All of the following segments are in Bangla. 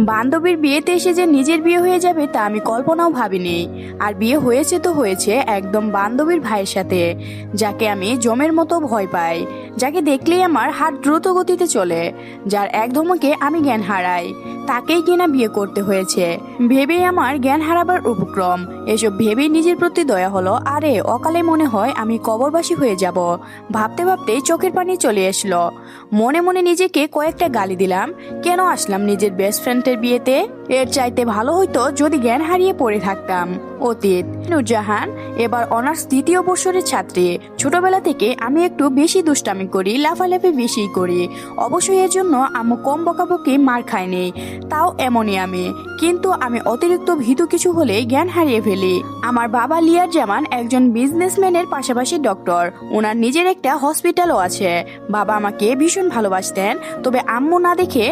বান্ধবীর বিয়েতে এসে যে নিজের বিয়ে হয়ে যাবে তা আমি কল্পনাও ভাবিনি। আর বিয়ে হয়েছে তো হয়েছে একদম বান্ধবীর ভাইয়ের সাথে, যাকে আমি জমের মতো ভয় পাই, যাকে দেখলেই আমার হাত দ্রুত গতিতে চলে, যার এক ধমকে আমি জ্ঞান হারাই, তাকেই কিনা বিয়ে করতে হয়েছে। ভেবেই আমার জ্ঞান হারাবার উপক্রম। এসব ভেবেই নিজের প্রতি দয়া হলো। আরে অকালে মনে হয় আমি কবরবাসী হয়ে যাব। ভাবতে ভাবতে চোখের পানি চলে আসলো। মনে মনে নিজেকে কয়েকটা গালি দিলাম। কেন আসলাম নিজের বেস্ট ফ্রেন্ডের বিয়েতে? এর চাইতে ভালো হইতো যদি জ্ঞান হারিয়ে পড়ে থাকতাম। অতীত। নূরজাহান এবার অনার্স দ্বিতীয় বর্ষের ছাত্রী। ছোটবেলা থেকে আমি একটু বেশি দুষ্টামি করি, লাফালাফি বেশি করি। অবশ্যই এর জন্য আম্মু কম বকাবকি মার খায়নি, তাও এমনই আমি। কিন্তু আমি অতিরিক্ত ভীতু কিছু হলে জ্ঞান হারিয়ে ফেলি। আমার বাবা লিয়ার জামান একজন বিজনেসম্যানের পাশাপাশি ডক্টর। ওনার নিজের একটা হসপিটালও আছে। বাবা আমাকে ভীষণ ভালোবাসতেন, তবে আম্মু না দেখে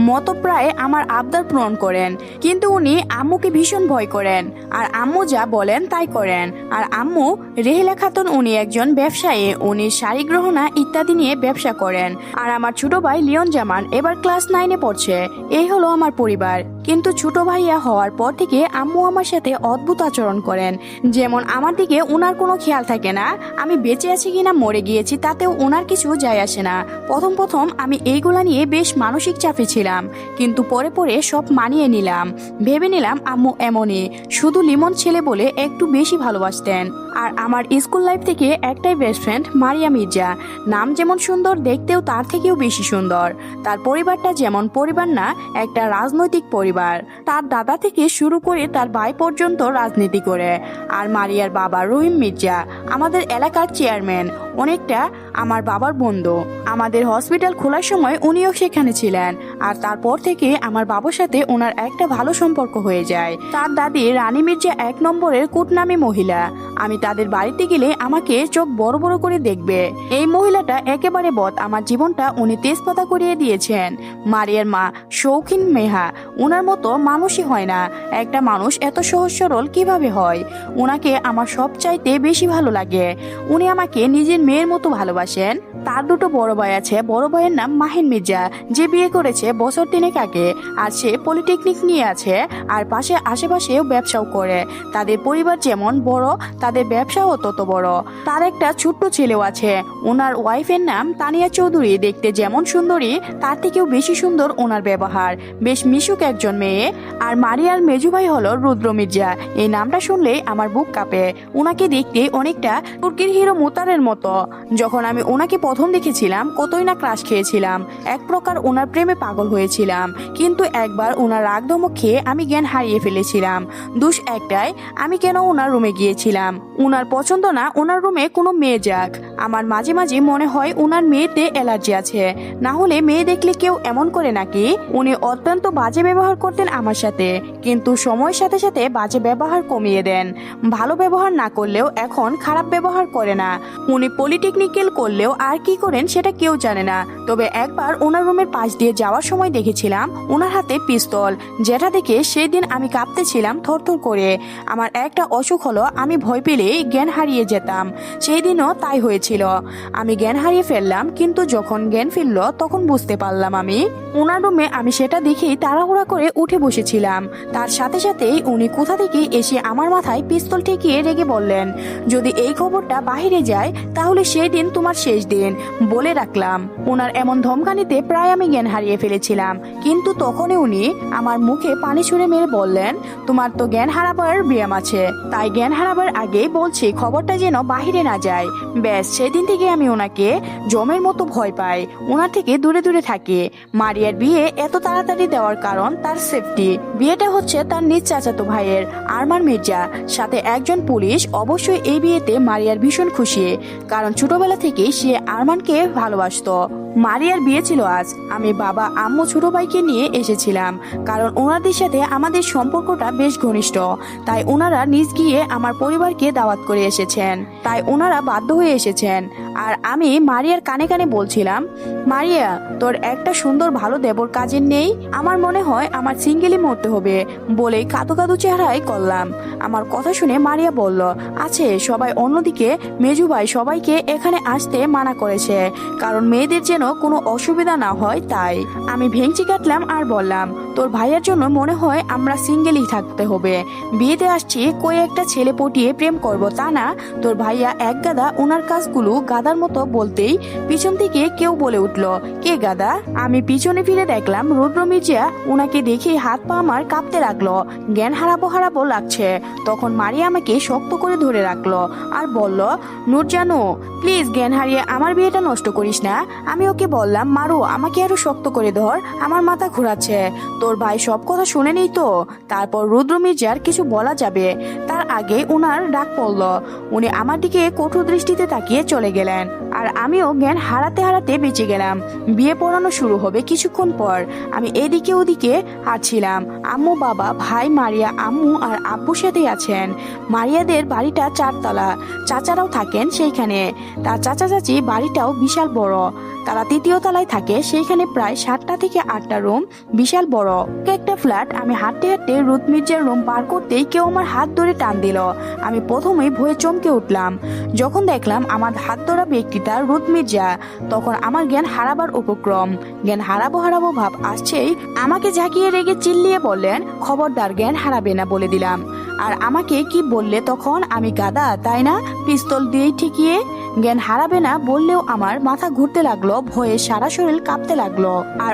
মতো প্রায় আমার আবদার পূরণ করেন। কিন্তু উনি আম্মুকে ভীষণ ভয় করেন, আর আম্মু যা বলেন তাই করেন। আর আম্মু রেহেলা খাতুন, উনি একজন ব্যবসায়ী। উনি শাড়ি গহনা ইত্যাদি নিয়ে ব্যবসা করেন। আর আমার ছোট ভাই লিওন জামান এবার ক্লাস 9-এ পড়ছে। এই হলো আমার পরিবার। কিন্তু ছোট ভাইয়া হওয়ার পর থেকে আম্মু আমার সাথে অদ্ভুত আচরণ করেন। যেমন আমার দিকে ওনার কোনো খেয়াল থাকে না, আমি বেঁচে আছি কিনা মরে গিয়েছি তাতেও ওনার কিছু যায় আসে না। প্রথম প্রথম আমি এইগুলা নিয়ে বেশ মানসিক চাপে ছিলাম, কিন্তু পরে পরে সব মানিয়ে নিলাম। ভেবে নিলাম আম্মু এমনই, শুধু লিমন ছেলে বলে একটু বেশি ভালোবাসতেন। আর আমার স্কুল লাইফ থেকে একটাই বেস্ট ফ্রেন্ড, মারিয়া মির্জা। নাম যেমন সুন্দর, দেখতেও তার থেকেও বেশি সুন্দর। তার পরিবারটা যেমন পরিবার না, একটা রাজনৈতিক পরিবার। তার দাদা থেকে শুরু করে তার ভাই পর্যন্ত রাজনীতি করে। আর মারিয়ার বাবা রহিম মির্জা আমাদের এলাকার চেয়ারম্যান, অনেকটা আমার বাবার বন্ধু। আমাদের হসপিটাল খোলার সময় উনিও সেখানে ছিলেন। আর তারপর থেকে আমার বাবার সাথে ওনার একটা ভালো সম্পর্ক হয়ে যায়। তার দাদি রানী মির্জা 1 নম্বরের কুটনামি মহিলা। আমি তাদের বাড়িতে গেলে আমাকে চোখ বড় বড় করে দেখবে। এই মহিলাটা একেবারে বদ। আমার জীবনটা উনি তেজপাতা করিয়ে দিয়েছেন। মারিয়ার মা শৌখিন মেহা, ওনার মতো মানুষই হয় না। একটা মানুষ এত সহজ সরল কিভাবে হয়? ওনাকে আমার সবচাইতে বেশি ভালো লাগে। উনি আমাকে নিজের মেয়ের মতো ভালোবাসেন। তার 2 বড় ভাই আছে। বড় ভাইয়ের নাম মাহিন মির্জা, যে বিয়ে করেছে বছর 3 আগে। আর সে পলিটেকনিক নিয়ে আছে, আর আশেপাশেও ব্যবসাও করে। তাদের পরিবার যেমন বড়, তাদের ব্যবসাও তত বড়। তার একটা ছোট্ট ছেলেও আছে। ওনার ওয়াইফের নাম তানিয়া চৌধুরী। দেখতে যেমন সুন্দরী, তার থেকেও বেশি সুন্দর ওনার ব্যবহার। বেশ মিশুক একজন মেয়ে। আর মারিয়ার মেজু ভাই হলো রুদ্র মির্জা। এই নামটা শুনলেই আমার বুক কাঁপে। ওনাকে দেখতে অনেকটা তুর্কির হিরো মুতারের মতো। যখন আমি ওনাকে প্রথম দেখেছিলাম কতই না ক্রাশ খেয়েছিলাম। এক প্রকার ওনার প্রেমে পাগল হয়েছিলাম। কিন্তু একবার ওনার রাগ ধমক খেয়ে আমি জ্ঞান হারিয়ে ফেলেছিলাম। দোষ একটাই, আমি কেন ওনার রুমে গিয়েছিলাম। ওনার পছন্দ না ওনার রুমে কোনো মেয়ে যাক। আমার মাঝে মাঝে মনে হয় ওনার মেয়েতে অ্যালার্জি আছে, না হলে মেয়ে দেখলে কেউ এমন করে নাকি? উনি অত্যন্ত বাজে ব্যবহার করতেন আমার সাথে, কিন্তু সময়ের সাথে সাথে বাজে ব্যবহার কমিয়ে দেন। ভালো ব্যবহার না করলেও এখন খারাপ ব্যবহার করে না। উনি পলিটেকনিক্যাল করলেও আর কি করেন সেটা কেউ জানে না। তবে একবার ওনার রুমের পাশ দিয়ে যাওয়ার সময় দেখেছিলাম ওনার হাতে পিস্তল, যেটা দেখে সেই দিন আমি কাঁপতেছিলাম থরথর করে। আমার একটা অসুখ হলো, আমি ভয় পেলেই জ্ঞান হারিয়ে যেতাম। সেই দিনও তাই হয়েছিল। আমি জ্ঞান হারিয়ে ফেললাম, কিন্তু যখন জ্ঞান ফিরল তখন বুঝতে পারলাম আমি ওনার রুমে। আমি সেটা দেখেই তাড়াহুড়া করে উঠে বসেছিলাম। তার সাথে সাথেই উনি কোথা থেকে এসে আমার মাথায় পিস্তল ঠেকিয়ে রেগে বললেন, যদি এই খবরটা বাহিরে যায় তাহলে সেই দিন তোমার শেষ দিন, বলে রাখলাম। ওনার এমন ধমকানিতে প্রায় আমি জ্ঞান হারিয়ে ফেলেছিলাম। কিন্তু তখনই উনি আমার মুখে পানি ছুঁড়ে মেরে বললেন, তোমার তো জ্ঞান হারাবার ব্যায়াম আছে, তাই জ্ঞান হারাবার আগেই বলছি খবরটা যেন বাহিরে না যায়। ব্যাস, সেদিন থেকে আমি ওনাকে জমের মতো ভয় পাই, ওনার থেকে দূরে দূরে থাকি। মারিয়ার বিয়ে এত তাড়াতাড়ি দেওয়ার কারণ তার সেফটি। বিয়েটা হচ্ছে তার নিজ চাচাতো ভাইয়ের, আরমান মির্জা, সাথে একজন পুলিশ। অবশ্যই এই বিয়েতে মারিয়ার ভীষণ খুশি, কারণ ছোটবেলা থেকেই সে আরমানকে ভালোবাসতো। মারিয়ার বিয়ে ছিল আজ। আমি বাবা, আম্মু, ছোট ভাইকে নিয়ে এসেছিলাম, কারণ ওনাদের সাথে আমাদের সম্পর্কটা বেশ ঘনিষ্ঠ। তাই ওনারা নিজ গিয়ে আমার পরিবারকে দাওয়াত করে এসেছেন, তাই ওনারা বাধ্য হয়ে এসেছেন। আর আমি মারিয়ার কানে কানে বলছিলাম, মারিয়া, তোর একটা সুন্দর ভালো দেবর কাজের নেই? আমার মনে হয় আমার সিঙ্গেলই মরতে হবে বলেই কাঁদো কাঁদো চেহারায় করলাম। আমার কথা শুনে মারিয়া বলল, আছে সবাই। অন্যদিকে মেজু ভাই সবাইকে এখানে আসতে মানা করেছে, কারণ মেয়েদের যেন কোনো অসুবিধা না হয় তাই। আমি ভেঙচি কাটলাম আর বললাম, তোর ভাইয়ের জন্য মনে হয় আমরা সিঙ্গেলই থাকতে হবে। বিয়েতে আসছি কই একটা ছেলে পটিয়ে প্রেম করব তা না। তোর ভাইয়া এক গাদা, ওনার কাজগুলো গাদার মতো বলতেই পিছন থেকে কেউ বলে উঠল, কে গাদা? আমি পিছনে ফিরে দেখলাম রুদ্র মির্জা। ওনাকে দেখে হাত পা আমার কাঁপতে লাগলো, জ্ঞান হারাবো হারাবো লাগছে। তখন মারিয়া আমাকে শক্ত করে ধরে রাখলো আর বলল, নূরজানু প্লিজ জ্ঞান হারিয়ে আমার বিয়েটা নষ্ট করিস না। আমি ওকে বললাম, মারো, আমাকে আরো শক্ত করে ধর, আমার মাথা ঘোরাচ্ছে। তোর ভাই সব কথা শুনে নেই তো? তারপর রুদ্র মির্জার কিছু বলা যাবে তার আগে উনার ডাক পড়ল। উনি আমার দিকে কঠোর দৃষ্টিতে তাকিয়ে চলে গেলেন, আর আমিও জ্ঞান হারাতে হারাতে বেঁচে গেলাম। বিয়ে পড়ানো শুরু হবে কিছুক্ষণ পর। আমি এদিকে ওদিকে হাঁটছিলাম। আম্মু, বাবা, ভাই, মারিয়া, আম্মু আর আব্বুর সাথেই আছেন। মারিয়াদের বাড়িটা 4 তলা, চাচারাও থাকেন সেইখানে। তার চাচা চাচি বাড়িটাও বিশাল বড়, তারা 3য় তলায় থাকে। সেইখানে প্রায় 7টা থেকে 8টা রুম, বিশাল বড় একটা ফ্ল্যাট। আমি হাঁটতে হাঁটতে রুদ মির্জার রুম পার করতেই কেউ আমার হাত ধরে টান দিল। আমি প্রথমেই ভয়ে চমকে উঠলাম যখন দেখলাম আমার হাত ধরা ব্যক্তিটা রুদ মির্জা। তখন আমার জ্ঞান হারাবার উপক্রম। জ্ঞান হারাবো হারাবো ভাব আসছেই আমাকে ঝাঁকিয়ে রেগে চিল্লিয়ে বললেন, খবরদার জ্ঞান হারাবে না বলে দিলাম। আর আমাকে কি বললে তখন? আমি গাদা তাই না? পিস্তল দিয়েই ঠেকিয়ে। জ্ঞান হারাবে না বললেও আমার মাথা ঘুরতে লাগলো, ভয়ে সারা শরীর কাঁপতে লাগলো। আর